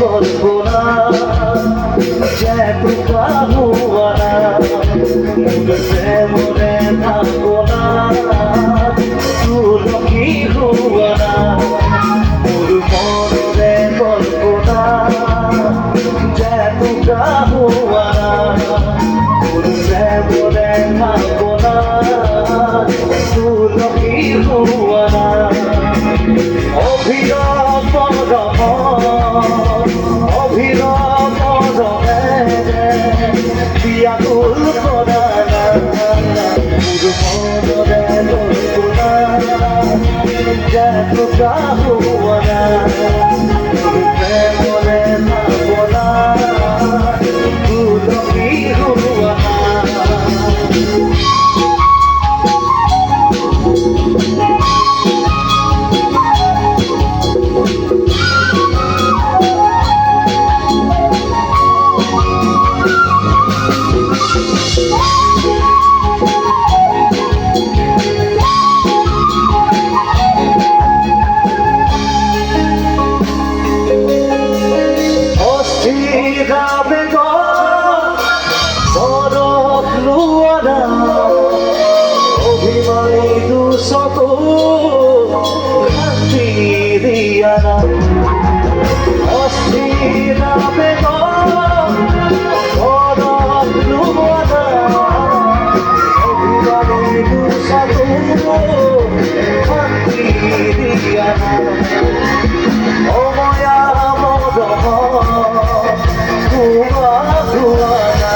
কল্পনা যেটুকা হুয়া না মুখে মনে থাকবো না তুলো কি হুয়া না মোর মনে কল্পনা যেটুকা হুয়া না মুখে মনে থাকবো না তুলো কি হুয়া না অভিনব বিয়াকুল করা যেটুকা হুয়া না মনে থাকবো না তুলো কি হুয়া না অভিমানী দুশত ঘাটি দিয়ানা অস্থিরা বেগম অভিমানী দুশত ঘাটি দিয়ানা অময়া মদম ধুয়া ধুয়ানা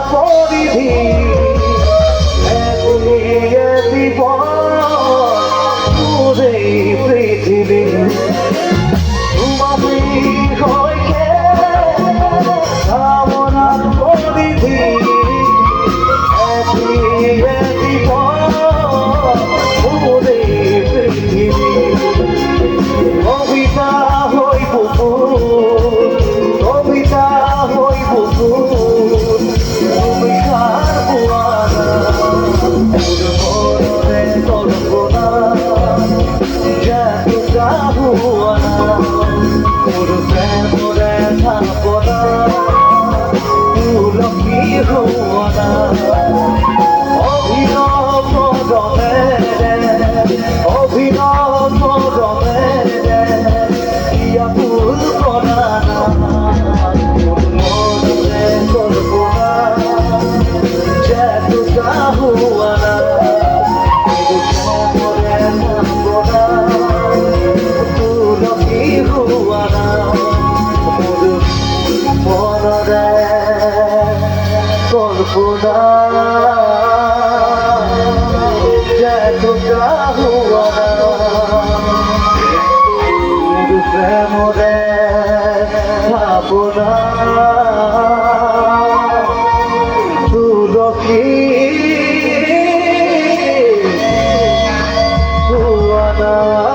পরিধি এগুলিয়ে দিব পুরে পৃথিবী তোমারি হইকে কামনার পরিধি এগুলিয়ে দিব পুরে পৃথিবী কবিতা হইব কবিতা হইব তুমি কারবো टुकड़ा हुआ प्रेम रे भावना তুলসী হুয়া না